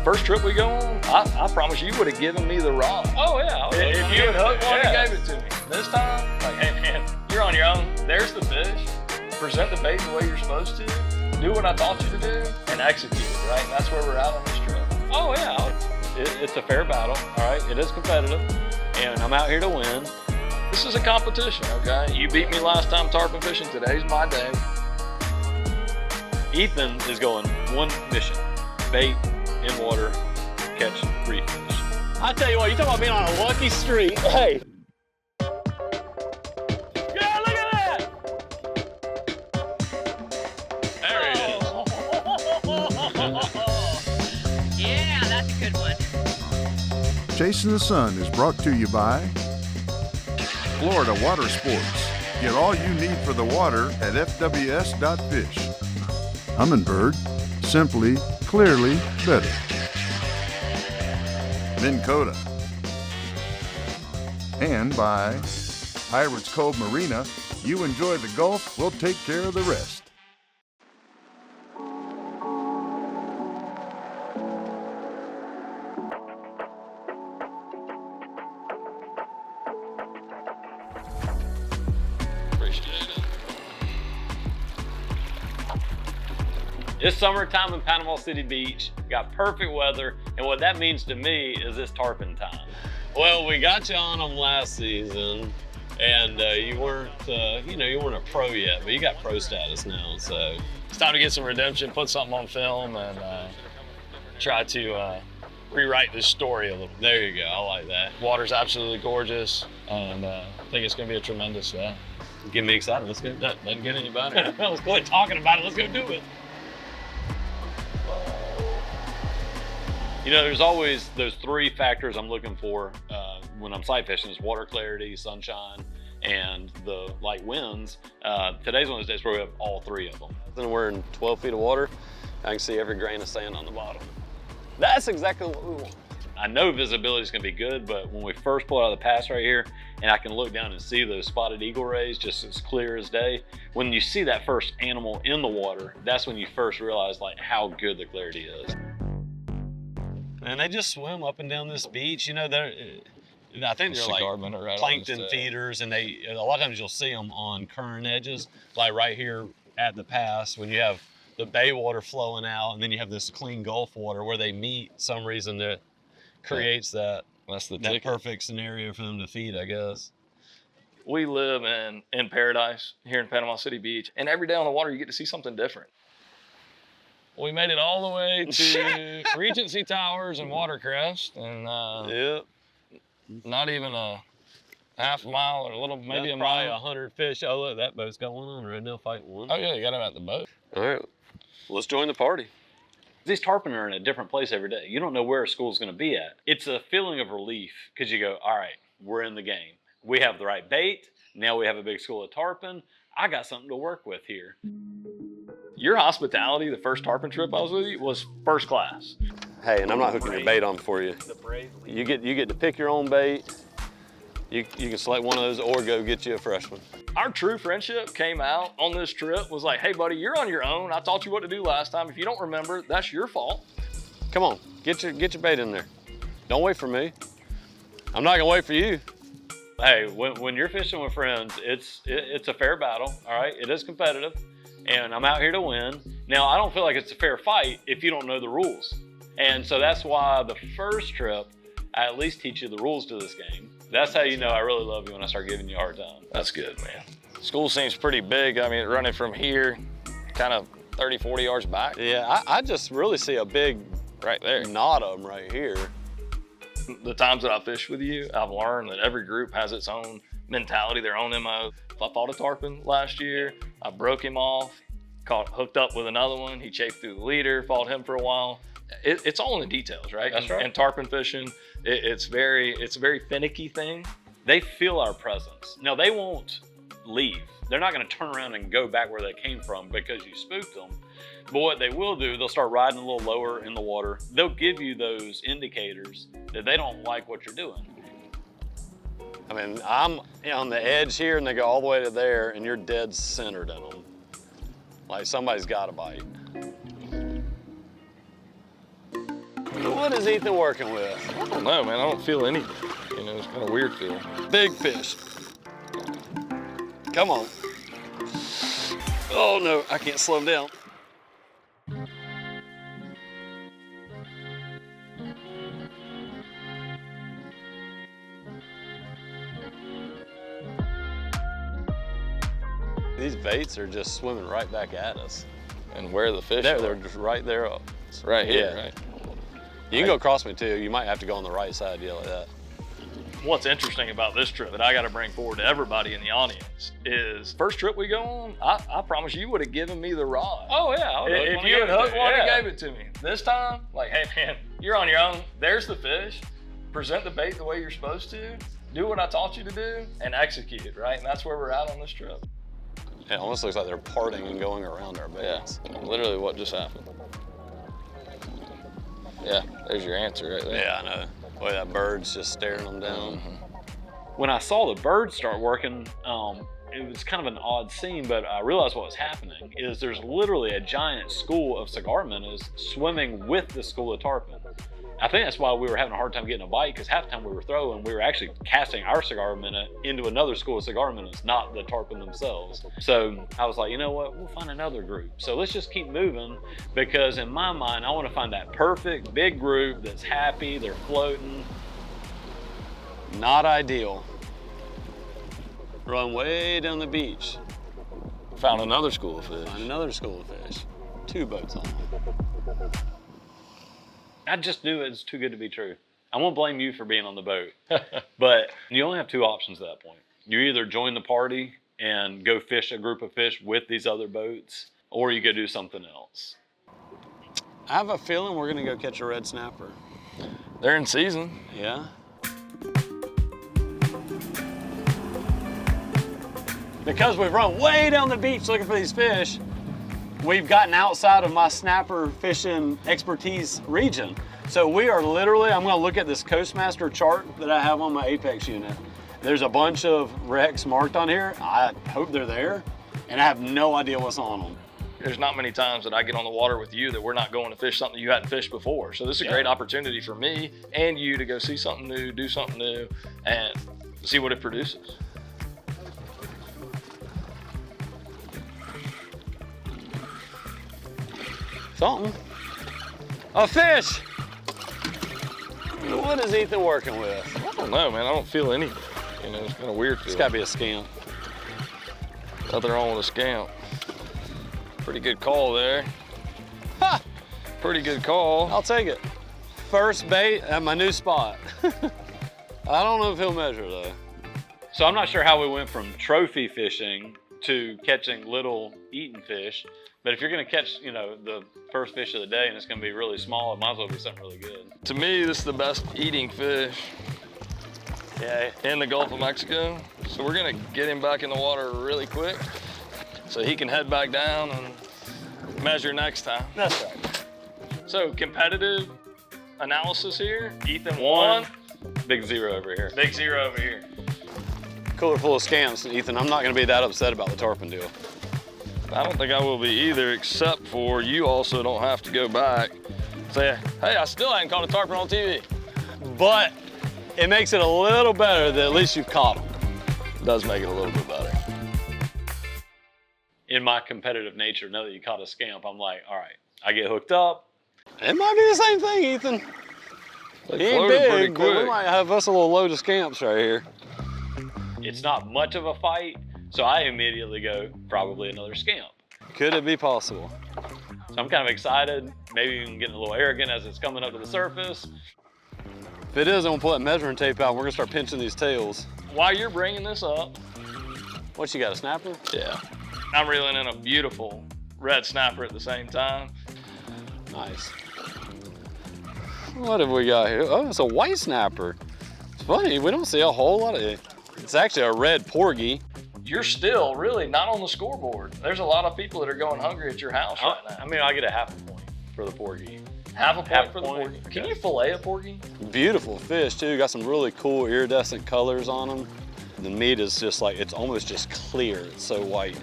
First trip we go on, I promise you would have given me the rod. Oh yeah. If you had hooked one and gave it to me. This time, like, hey man, you're on your own. There's the fish. Present the bait the way you're supposed to. Do what I taught you to do and execute it, right? And that's where we're at on this trip. Oh yeah. It's a fair battle, all right? It is competitive, and I'm out here to win. This is a competition, okay? You beat me last time tarpon fishing. Today's my day. Ethan is going one mission: bait in water, catch reef fish. I tell you what, you talking about being on a lucky streak. Hey. Yeah, look at that! There he is. Yeah, that's a good one. Chasing the Sun is brought to you by Florida Water Sports. Get all you need for the water at fws.fish. Humminbird, simply, clearly better. Minn Kota. And by Pirates Cove Marina. You enjoy the Gulf, we'll take care of the rest. It's summertime in Panama City Beach, got perfect weather, and what that means to me is it's tarpon time. Well, we got you on them last season, and you weren't a pro yet, but you got pro status now, so It's time to get some redemption, put something on film, and try to rewrite this story a little. there you go. I like that. Water's absolutely gorgeous, and I think it's going to be a tremendous day. Get me excited. Let's go. Doesn't get any better. Let's go ahead talking about it. Let's go do it. You know, there's always those three factors I'm looking for when I'm sight fishing: is water clarity, sunshine, and the light winds. Today's one of those days where we have all three of them. Then we're in 12 feet of water. I can see every grain of sand on the bottom. That's exactly what we want. I know visibility is going to be good, but when we first pull out of the pass right here, and I can look down and see those spotted eagle rays just as clear as day, when you see that first animal in the water, that's when you first realize like how good the clarity is. And they just swim up and down this beach. You know, I think they're like plankton feeders, and a lot of times you'll see them on current edges, like right here at the pass when you have the bay water flowing out, and then you have this clean Gulf water where they meet. Some reason that creates that perfect scenario for them to feed, I guess. We live in paradise here in Panama City Beach, and every day on the water you get to see something different. We made it all the way to Regency Towers and Watercrest, and Yep. not even a half mile or maybe a mile. Probably 100 fish. Oh look, that boat's got one on right now fighting one. Oh yeah, you got them at the boat. All right, let's join the party. These tarpon are in a different place every day. You don't know where a school's going to be at. It's a feeling of relief because you go, all right, we're in the game. We have the right bait. Now we have a big school of tarpon. I got something to work with here. Your hospitality, the first tarpon trip I was with you, was first class. Hey, and I'm not hooking your bait on for you. You get to pick your own bait. You can select one of those or go get you a fresh one. Our true friendship came out on this trip, was like, hey buddy, you're on your own. I taught you what to do last time. If you don't remember, that's your fault. Come on, get your bait in there. Don't wait for me. I'm not gonna wait for you. Hey, when you're fishing with friends, it's a fair battle, all right? It is competitive, and I'm out here to win. Now, I don't feel like it's a fair fight if you don't know the rules. And so that's why the first trip, I at least teach you the rules to this game. That's how you know I really love you when I start giving you a hard time. That's good, man. School seems pretty big. I mean, running from here, kind of 30, 40 yards back. Yeah, I just really see a big right there knot of them right here. The times that I fish with you, I've learned that every group has its own mentality, their own MO. I fought a tarpon last year. I broke him off, hooked up with another one. He chafed through the leader, fought him for a while. It's all in the details, right? That's right. And tarpon fishing, it's a very finicky thing. They feel our presence. Now, they won't leave. They're not going to turn around and go back where they came from because you spooked them. But what they will do, they'll start riding a little lower in the water. They'll give you those indicators that they don't like what you're doing. I mean, I'm on the edge here and they go all the way to there and you're dead centered in them. Like somebody's got a bite. is Ethan working with? I don't know, man. I don't feel anything. You know, it's kind of weird feeling. Big fish. Come on. Oh no, I can't slow him down. These baits are just swimming right back at us. And where the fish They're are. just right there. It's right here, Yeah. right? You can go across me too. You might have to go on the right side, yeah, like that. What's interesting about this trip that I got to bring forward to everybody in the audience is first trip we go on, I promise you would have given me the rod. Oh yeah. If you had hooked one and gave it to me. This time, like, hey man, you're on your own. There's the fish. Present the bait the way you're supposed to. Do what I taught you to do and execute it, right? And that's where we're at on this trip. It almost looks like they're parting and going around our baits. Yeah, literally what just happened. Yeah, there's your answer right there. Yeah, I know. Boy, that bird's just staring them down. Mm-hmm. When I saw the birds start working, it was kind of an odd scene, but I realized what was happening is there's literally a giant school of cigar minnows swimming with the school of tarpon. I think that's why we were having a hard time getting a bite, because half the time we were throwing, we were actually casting our cigar minnow into another school of cigar minnows, not the tarpon themselves. So I was like, you know what, we'll find another group. So let's just keep moving, because in my mind, I want to find that perfect big group that's happy, they're floating. Not ideal. Run way down the beach. Found another school of fish. Find another school of fish. 2 boats on. I just knew it was too good to be true. I won't blame you for being on the boat, but you only have 2 options at that point. You either join the party and go fish a group of fish with these other boats, or you go do something else. I have a feeling we're gonna go catch a red snapper. They're in season. Yeah? Because we've run way down the beach looking for these fish, we've gotten outside of my snapper fishing expertise region. So we are literally, I'm gonna look at this Coastmaster chart that I have on my Apex unit. There's a bunch of wrecks marked on here. I hope they're there, and I have no idea what's on them. There's not many times that I get on the water with you that we're not going to fish something you hadn't fished before. So this is a great opportunity for me and you to go see something new, do something new, and see what it produces. Something. A fish! What is Ethan working with? I don't know, man. I don't feel anything. You know, it's kind of weird It's feeling. gotta be a scamp. Nothing wrong with a scamp. Pretty good call there. Ha! Pretty good call. I'll take it. First bait at my new spot. I don't know if he'll measure though. So I'm not sure how we went from trophy fishing to catching little eating fish, but if you're gonna catch, you know, the first fish of the day and it's gonna be really small, it might as well be something really good. To me, this is the best eating fish in the Gulf of Mexico. So we're gonna get him back in the water really quick so he can head back down and measure next time. That's right. So competitive analysis here. Ethan won. Big 0 over here. Big 0 over here. Cooler full of scamps, Ethan. I'm not gonna be that upset about the tarpon deal. I don't think I will be either, except for you also don't have to go back and say, hey, I still hadn't caught a tarpon on TV. But it makes it a little better that at least you've caught them. It does make it a little bit better. In my competitive nature, now that you caught a scamp, I'm like, all right, I get hooked up. It might be the same thing, Ethan. They He ain't floated pretty big, but we quick. might have us a little load of scamps right here. It's not much of a fight, so I immediately go, probably another scamp. Could it be possible? So I'm kind of excited, maybe even getting a little arrogant as it's coming up to the surface. If it is, I'm gonna pull that measuring tape out and we're gonna start pinching these tails. While you're bringing this up, What, you got a snapper? yeah, I'm reeling in a beautiful red snapper at the same time. Nice. What have we got here? Oh, it's a white snapper. It's funny, we don't see a whole lot of it. It's actually a red porgy. You're still really not on the scoreboard. There's a lot of people that are going hungry at your house right now. I mean, I get a half a point for the porgy. Half a point half for the point, porgy. Can okay. you fillet a porgy? Beautiful fish too, got some really cool iridescent colors on them. The meat is just like, it's almost just clear, it's so white.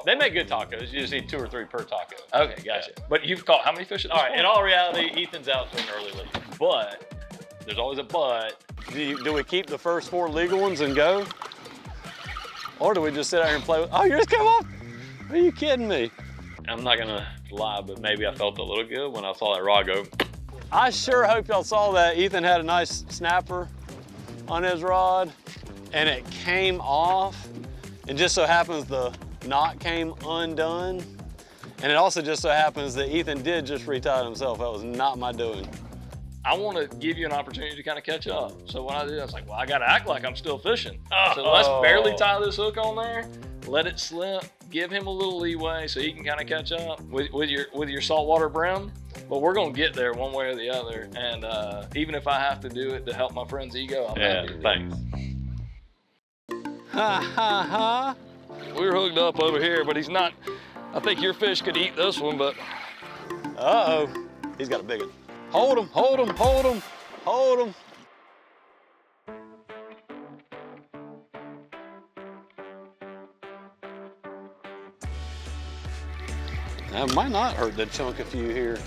They make good tacos. You just need 2 or 3 per taco. Okay, gotcha. But you've caught how many fish at this All right, point? in all reality, Ethan's out to an early lead. But there's always a but. Do we keep the first 4 legal ones and go? Or do we just sit out here and play with, oh, yours come off? Are you kidding me? I'm not gonna lie, but maybe I felt a little good when I saw that rod go. I sure hope y'all saw that. Ethan had a nice snapper on his rod and it came off. And just so happens the knot came undone. And it also just so happens that Ethan did just retie it himself. That was not my doing. I want to give you an opportunity to kind of catch up. So what I did, I was like, well, I got to act like I'm still fishing. So let's barely tie this hook on there, let it slip, give him a little leeway so he can kind of catch up with your saltwater brim. But we're going to get there one way or the other. And even if I have to do it to help my friend's ego, I'm happy to do it. Thanks. Ha ha ha. We're hooked up over here, but he's not. I think your fish could eat this one, but. Uh-oh, he's got a big one. Hold him, hold him, hold him, hold him. That might not hurt to chunk a few here.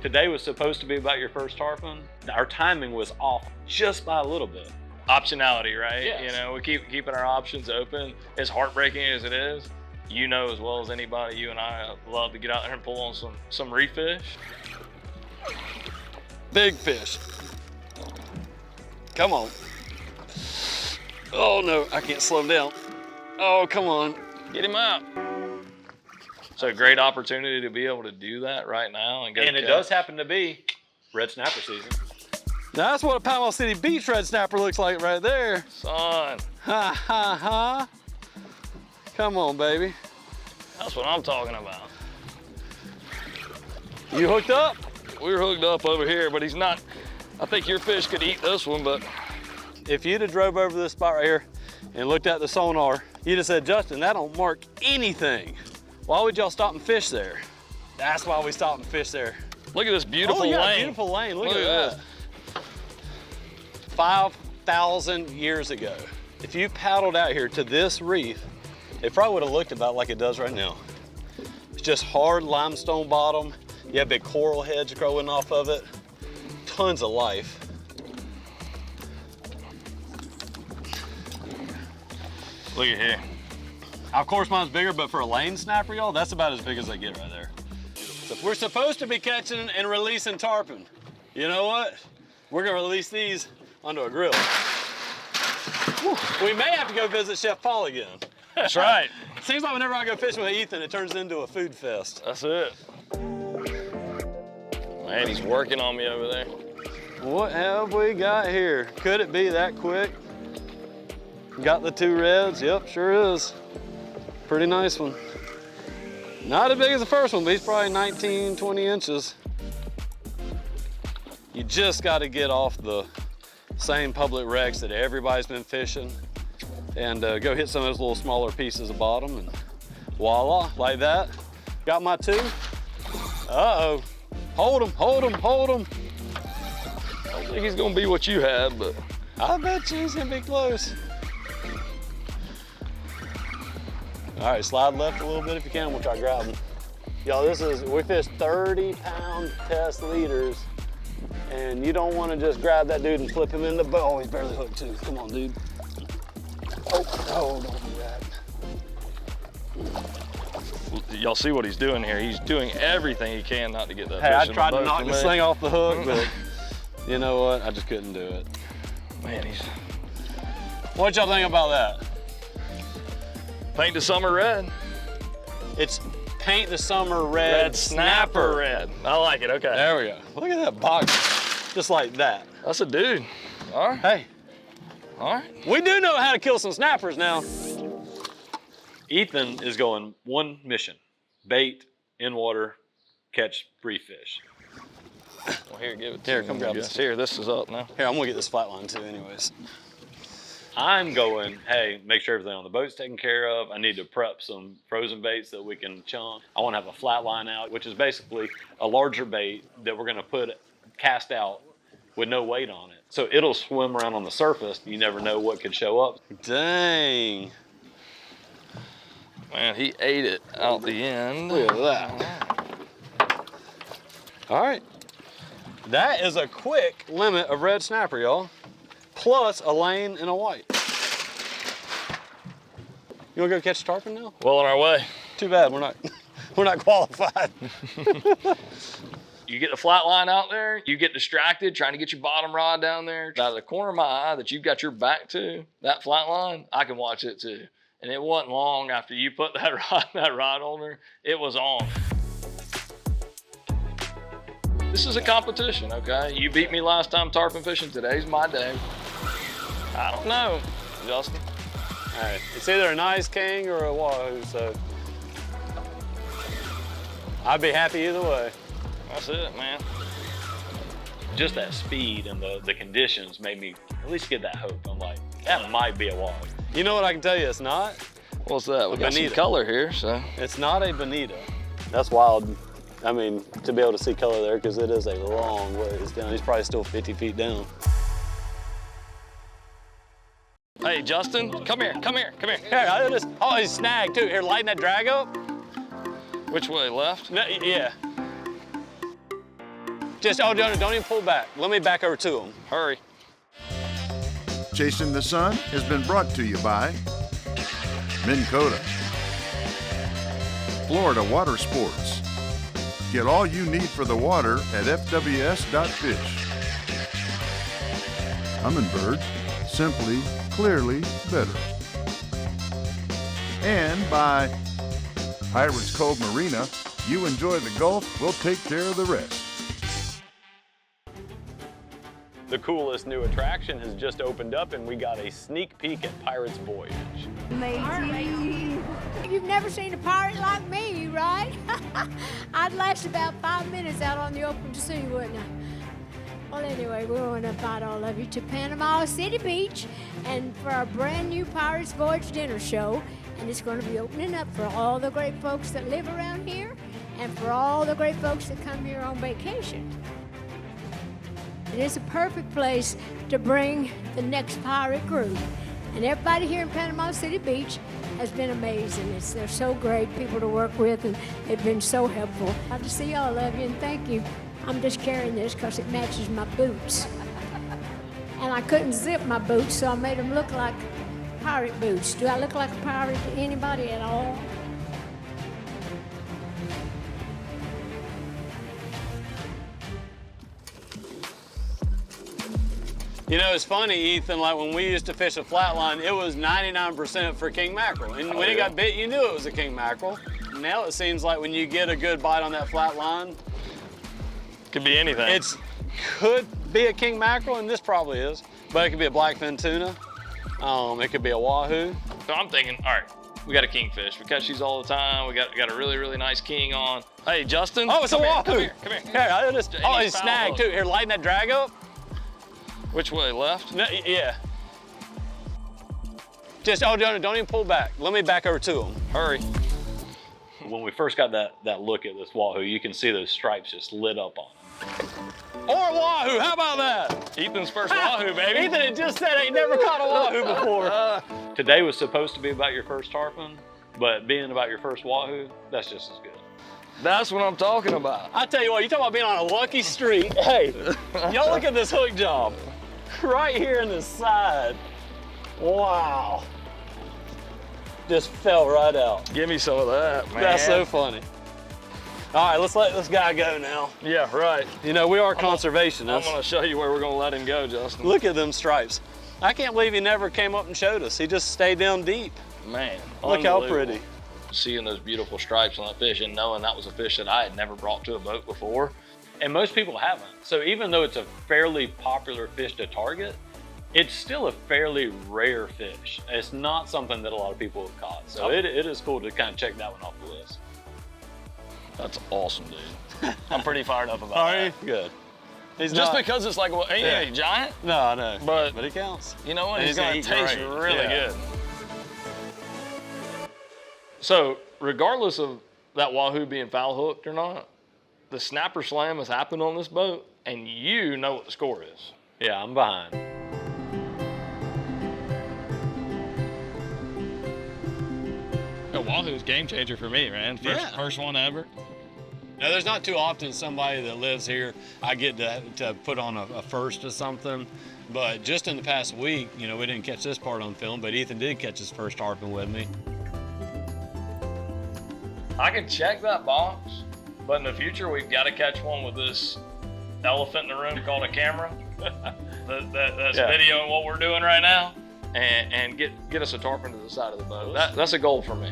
Today was supposed to be about your first tarpon. Our timing was off just by a little bit. Optionality, right? Yes. You know, we keep keeping our options open. As heartbreaking as it is, you know as well as anybody, you and I love to get out there and pull on some reef fish. Big fish. Come on. Oh no, I can't slow him down. Oh, come on. Get him out. So great opportunity to be able to do that right now. And And it does happen to be red snapper season. Now that's what a Panama City beach red snapper looks like right there. Son, Ha ha ha. Come on, baby. that's what I'm talking about. You hooked up? We're hooked up over here, but he's not. I think your fish could eat this one, but. If you'd have drove over this spot right here and looked at the sonar, you'd have said, Justin, that don't mark anything. Why would y'all stop and fish there? That's why we stopped and fish there. Look at this beautiful Oh, yeah, lane. beautiful lane. Look at this. that. 5,000 years ago, if you paddled out here to this reef, it probably would have looked about like it does right now. It's just hard limestone bottom. You have big coral heads growing off of it. Tons of life. Look at here. Of course, mine's bigger, but for a lane snapper, y'all, that's about as big as they get right there. So we're supposed to be catching and releasing tarpon. You know what? We're gonna release these onto a grill. Whew. We may have to go visit Chef Paul again. That's right. Seems like whenever I go fishing with Ethan, it turns into a food fest. That's it. Man, he's working on me over there. What have we got here? Could it be that quick? Got the 2 reds, yep, sure is. Pretty nice one. Not as big as the first one, but he's probably 19, 20 inches. You just gotta get off the same public wrecks that everybody's been fishing and go hit some of those little smaller pieces of bottom and voila, like that. Got my 2. Uh-oh. Hold him, hold him, hold him. I don't think he's gonna be what you had, but. I bet you he's gonna be close. All right, slide left a little bit if you can. We'll try grabbing. Y'all, we fished 30-pound test leaders, and you don't want to just grab that dude and flip him in the boat. Oh, he's barely hooked too. Come on, dude. Oh, don't do that. Y'all see what he's doing here. He's doing everything he can not to get that Hey, I fish in the tried to boat knock for this me. thing off the hook, but you know what? I just couldn't do it. Man, he's What y'all think about that? paint the summer red. It's paint the summer red snapper. red. I like it, okay. There we go. Look at that box, just like that. That's a dude. All right, Hey, all right. we do know how to kill some snappers now. Ethan is going one mission: bait, in water, catch reef fish. Well, here, give it to Here, me. come grab Yes, this. Here, this is up now. Here, I'm gonna get this flat line too anyways. I'm going, hey, make sure everything on the boat's taken care of. I need to prep some frozen baits that we can chunk. I want to have a flat line out, which is basically a larger bait that we're going to cast out with no weight on it. So it'll swim around on the surface. You never know what could show up. Dang. Man, he ate it out the end. Look at that. All right. That is a quick limit of red snapper, y'all. Plus a lane and a white. You wanna go catch tarpon now? Well on our way. Too bad, we're not qualified. You get the flat line out there, you get distracted trying to get your bottom rod down there. Out of the corner of my eye that you've got your back to, that flat line, I can watch it too. And it wasn't long after you put that rod on there, it was on. This is a competition, okay? You beat me last time tarpon fishing, today's my day. I don't know, Justin. All right, it's either a nice king or a wahoo, so I'd be happy either way. That's it, man. Just that speed and the conditions made me at least get that hope. I'm like, that might be a wahoo. You know what I can tell you it's not? What's that? We got some bonita. color here, so. It's not a bonita. That's wild. I mean, to be able to see color there, because it is a long ways down. He's probably still 50 feet down. Hey, Justin, come here. Here, oh, he's snagged too. Here, lighten that drag up. Which way, left? No, yeah. Just, oh, don't even pull back. Let me back over to him. Hurry. Chasing the Sun has been brought to you by Minn Kota, Florida Water Sports. Get all you need for the water at fws.fish. Humminbird, simply, clearly better. And by Pirates Cove Marina, you enjoy the Gulf, we'll take care of the rest. The coolest new attraction has just opened up and we got a sneak peek at Pirates Voyage. Amazing. You've never seen a pirate like me, right? I'd last about 5 minutes out on the open sea, wouldn't I? Well, anyway, we want to invite all of you to Panama City Beach and for our brand new Pirates Voyage dinner show. And it's going to be opening up for all the great folks that live around here and for all the great folks that come here on vacation. It is a perfect place to bring the next pirate group. And everybody here in Panama City Beach has been amazing. They're so great people to work with, and they've been so helpful. Glad to see all of you, and thank you. I'm just carrying this because it matches my boots. And I couldn't zip my boots, so I made them look like pirate boots. Do I look like a pirate to anybody at all? You know, it's funny, Ethan, like when we used to fish a flatline, it was 99% for king mackerel. And when it got bit, you knew it was a king mackerel. Now it seems like when you get a good bite on that flat line, Could be anything. it could be a king mackerel, and this probably is, but it could be a blackfin tuna. It could be a wahoo. So I'm thinking, all right, we got a kingfish. We catch these all the time. We got a really, really nice king on. Hey, Justin. Oh, it's a wahoo. Come here. Oh, he's snagged too. Here, lighten that drag up. Which way, left? No, yeah. Just, oh, don't even pull back. Let me back over to him. Hurry. When we first got that look at this wahoo, you can see those stripes just lit up on him. Or a wahoo, how about that? Ethan's first wahoo, baby. Ethan had just said he never caught a wahoo before. Today was supposed to be about your first tarpon, but being about your first wahoo, that's just as good. That's what I'm talking about. I tell you what, you talking about being on a lucky streak. Hey, y'all look at this hook job. Right here in the side. Wow. Just fell right out. Give me some of that, man. That's so funny. All right, let's let this guy go now. Yeah, right. You know, we are conservationists. I'm gonna show you where we're gonna let him go, Justin. Look at them stripes. I can't believe he never came up and showed us. He just stayed down deep. Man, Look how unbelievable. pretty. Seeing those beautiful stripes on that fish and knowing that was a fish that I had never brought to a boat before. And most people haven't. So even though it's a fairly popular fish to target, it's still a fairly rare fish. It's not something that a lot of people have caught. So it is cool to kind of check that one off the list. That's awesome, dude. I'm pretty fired up about Are that. you? Good. He's Just not, because it's like, well, ain't Yeah. he giant? No, I know. But it counts. You know what? And He's he's gonna gonna eat taste great. really Yeah. good. So, regardless of that wahoo being foul hooked or not, the snapper slam has happened on this boat, and you know what the score is. Yeah, I'm behind. A wahoo's game changer for me, man. First one ever. Now, there's not too often somebody that lives here, I get to put on a first or something, but just in the past week, you know, we didn't catch this part on film, but Ethan did catch his first tarpon with me. I can check that box, but in the future, we've got to catch one with this elephant in the room called a camera that's videoing what we're doing right now, and get us a tarpon to the side of the boat. That's a goal for me.